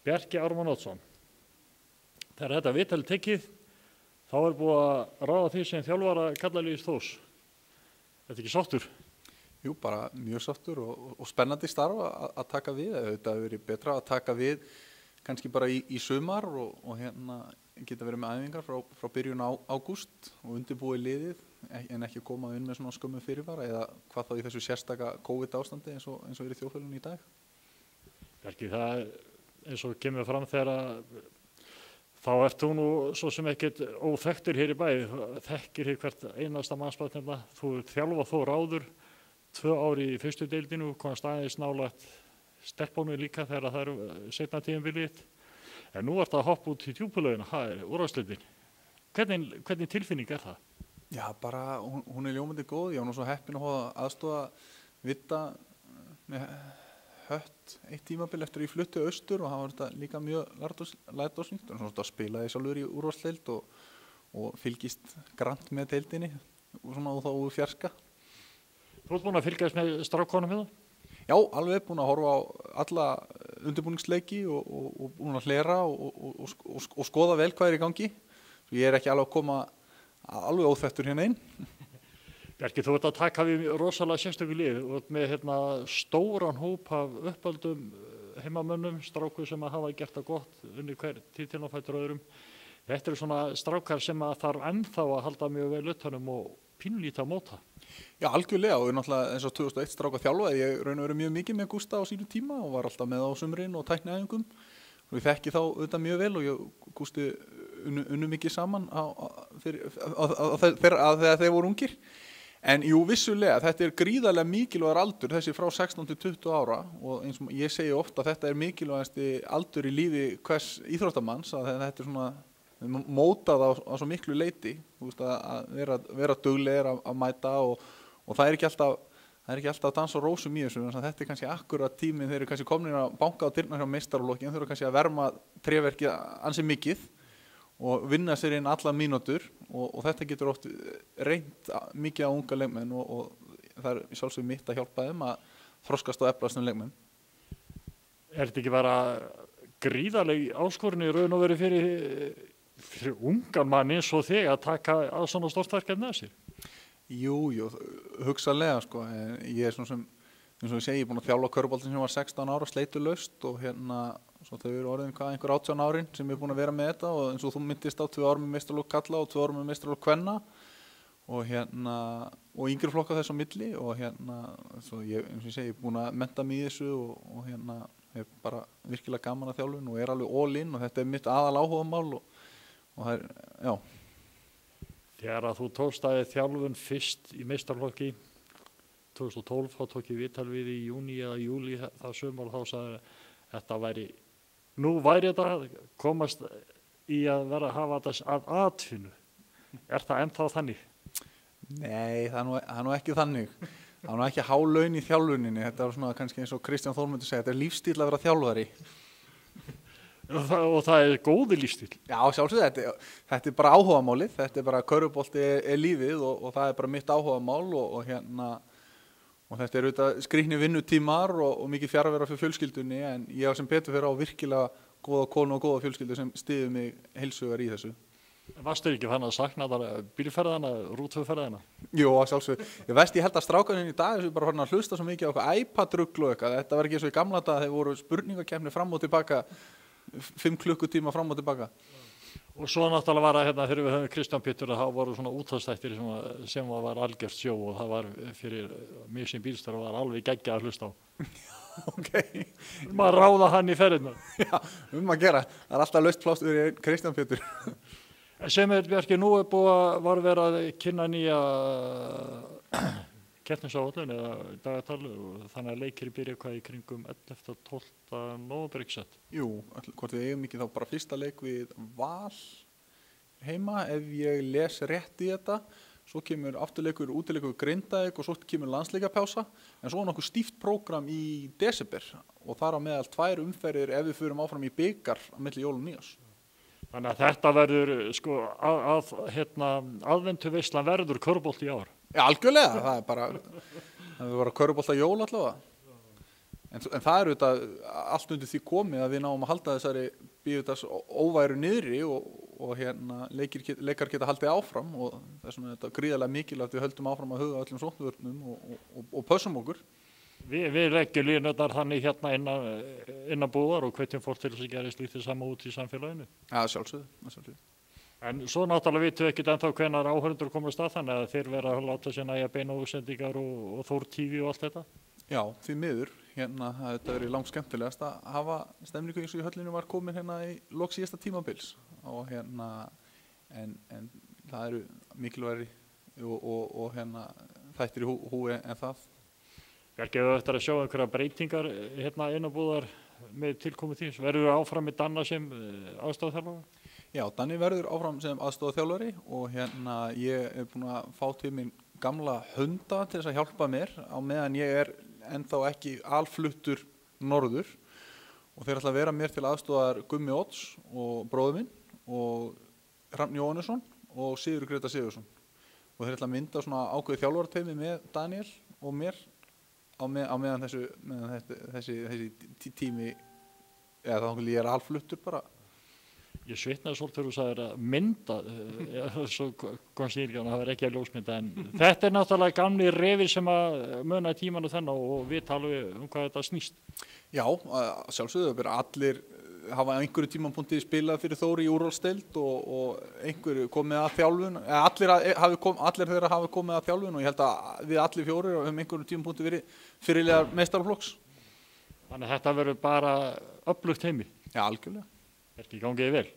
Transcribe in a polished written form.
Bjarki Ármann Oddsson. Þegar þetta viðtal tekið, þá búið að ráða því sem þjálfara karlaliðs Þórs. Þetta ekki sáttur? Jú, bara mjög sáttur og spennandi starf að taka við. Þetta hefur verið betra að taka við kannski bara í sumar og geta verið með æfingar frá byrjun ágúst og undirbúið liðið en ekki koma inn með svona skömmu fyrirvara eða hvað þá í þessu sérstaka COVID ástandi eins og er í þjóðfélaginu í dag. Bjarki, það eins og kemur fram þegar þá ert þú nú svo sem ekkert óþekktur hér í bæ, þekkir hér hvert einasta mannsbarn hérna, þú þjálfað Þór áður 2 ár í fyrstu deildinu, komast aðeins nálægt stelpunum líka þegar það eru seinna tímabilið. En nú ert að hoppa út í djúpulaugina, það er úrvalsdeildin. Hvernig tilfinning er það? Já, bara hún er ljómandi góð. Ég var nú svo heppinn að fá aðstoða Vitta með Hött 1 tímabil eftir að ég flutti austur og hann var þetta líka mjög lærdómsríkt. Og svona spilaði sjálfur í úrvalsdeild og fylgist grannt með deildinni og svona og þá úr fjarska. Þú ert búin að fylgjast með strákonum hérna? Já, alveg búin að horfa á alla undirbúningsleiki og búin að hlera og skoða vel hvað er í gangi. Ég er ekki alveg að koma alveg óþekktur hérna inn. Bjarki, þú ert að taka við rosalega sérstöku lið og með stóran hóp af uppöldum heimamönnum, strákur sem hafa gert það gott, unni hver títilinn á fætur öðrum. Þetta eru svona strákar sem þarf ennþá að halda mjög vel utanum og pínlítið að móta. Já, algjörlega og náttúrulega eins og 2001 stráka þjálfaði ég raun og verið mjög mikið með Gústa á sínu tíma og var alltaf með á sumrin og tækniæfingum og ég þekki þá auðvitað mjög vel og ég Gústi unnu mikið saman þegar þeir voru ungir. En jú, vissulega, þetta er gríðarlega mikilvægur aldur, þessi frá 16 til 20 ára og eins og ég segi ofta að þetta er mikilvægasti aldur í lífi hvers íþróttamanns að þetta er svona mótað á svo miklu leyti, að vera duglegir að mæta og það er ekki alltaf að dansa á rósum í þessu, þannig að þetta er kannski akkurat tíminn þeir eru kannski komnir að banka á dyrnar hjá meistaraflokki, þeir eru kannski að verma tréverkið ansi mikið og vinna sér inn allar mínútur og þetta getur oft reynt mikið á unga leikmenn og það er sjálfsögum mitt að hjálpa þeim að þroskast og eflast leikmenn. Er þetta ekki bara gríðarleg áskorun í raun og veru fyrir ungan mann eins og þig að taka að svona stórt verkefni að sér? Jú, hugsanlega sko. Ég er svona sem, eins og ég segi, ég er búin að þjálfa körfubolta sem ég var 16 ára, sleitulaust og svo þau eru orðin einhver 18 árin sem ég er búin að vera með þetta og eins og þú myndist á 2 ár með meistaraflokk karla og 2 ár með meistaraflokk kvenna og yngri flokka þess á milli og svo ég, eins og ég segi, ég er búin að mennta mig í þessu og hef bara virkilega gaman að þjálfun og er alveg all in og þetta er mitt aðal áhugamál og það er, já. Þegar að þú tókst að þjálfun fyrst í meistaraflokki 2012, þá tók ég viðtal við í júní eða júlí það sumar og þá sagði þetta nú væri þetta að komast í að vera að hafa þetta að atvinnu. Er það ennþá þannig? Nei, það er nú ekki þannig. Það er nú ekki há laun í þjálfuninni. Þetta er svona kannski eins og Kristján Þór myndi segja, þetta er lífstíl að vera þjálfari. Og það er góður lífstíl? Já, sjálfsögðu, þetta er bara áhugamálið. Þetta er bara körfubolti er lífið og það er bara mitt áhugamál og þetta er auðvitað skrýtnir vinnutímar og mikið fjarvera fyrir fjölskyldunni en ég á sem betur fyrir á virkilega góða konu og góða fjölskyldu sem styður mig heilsugar í þessu. Varstu ekki fann að sakna bílferðana, rútferðina? Jú, sjálfsögðu. Ég held að strákarnir í dag þessu bara farin að hlusta svo mikið á eitthvað iPad-rugl og eitthvað. Þetta var ekki eins og í gamla daga þegar voru spurningakeppni fram og tilbaka, 5 klukkutíma fram og tilbaka. Og svo náttúrulega var að þegar við höfum Kristján Pétur að það voru svona útastættir sem var algjört sjó og það var fyrir mig sem bílstjóra var alveg geggjað að hlusta á. Ok. Maður ráða hann í ferðina. Já, að gera. Það er alltaf laust pláss fyrir Kristján Pétur. Sem Bjarki, nú var verið að kynna nýja keppnisáætlun eða dagatal og þannig að leikir byrja hvað í kringum 11. og 12. nóvember ekki sett? Jú, hvort við eigum ekki þá bara fyrsta leik við Val heima ef ég les rétt í þetta. Svo kemur afturleikur, útileikur við Grindavík og svo kemur landsleikjapása en svo er nokkuð stíft prógram í desember og þar á meðal 2 umferðir ef við förum áfram í bikar á milli jól og nýárs. Þannig að þetta verður aðventuveislan verður körfubolti í ár. Já, algjörlega, það er bara körfubolta jól allavega. En það er auðvitað allt undir því komið að við náum að halda þessari Bíótas óværu niðri og leikar geta haldið áfram og það er svona þetta gríðarlega mikilvægt við höldum áfram að huga öllum sóknvörnum og pössum okkur. Við leggjum línurnar þannig hérna innan búðar og hvetjum fólk til þess að gera slíkt sama út í samfélaginu. Ja, sjálfsögðu. En svo náttúrulega vitum við ekkert ennþá hvenær áhörundur komast að þannig að þeir vera að láta sér nægja beina útsendingar og Þór TV og allt þetta. Já, því miður, þetta verið langt skemmtilegast að hafa stemningu eins og í höllinu var komin í lok síðasta tímabils og en það eru mikilvægri og þættir í húi en það. Bjarki, ef þú ættir að sjá einhverja breytingar innanbúðar með tilkomu því, verður við áfram með Danna sem aðstoðarþjálfara? Já, Danni verður áfram sem aðstoðarþjálfari og ég er búinn að fá til mín gamla hunda til þess að hjálpa mér á meðan ég er ennþá ekki alfluttur norður og þeir ætla að vera mér til aðstoðar Gummi Odds og bróður minn og Hrafn Jóhannesson og Sigurður Greta Sigurðsson og þeir ætla að mynda svona ákveðið þjálfarateymi með Daniel og mér á meðan þessi tími eða þá ég er alfluttur bara. Ég svitnaði svolítið þegar þú sagðir að mynda, svo komst ég ekki að það var ekki að ljósmynda, en þetta er náttúrulega gamli refir sem að muna tímanu þennan og við talum hvað þetta snýst. Já, sjálfsögðu, allir hafa einhverju tímapunkti spilað fyrir Þóri í úrvalsdeild og einhverju komið að þjálfun, allir þeirra hafi komið að þjálfun og ég held að við allir fjórir höfum einhverju tímapunkti verið fyrirliðar meistaraflokks. Þannig að þetta verður bara öflugt heimi. Já, algjörlega. Ekki gangið vel.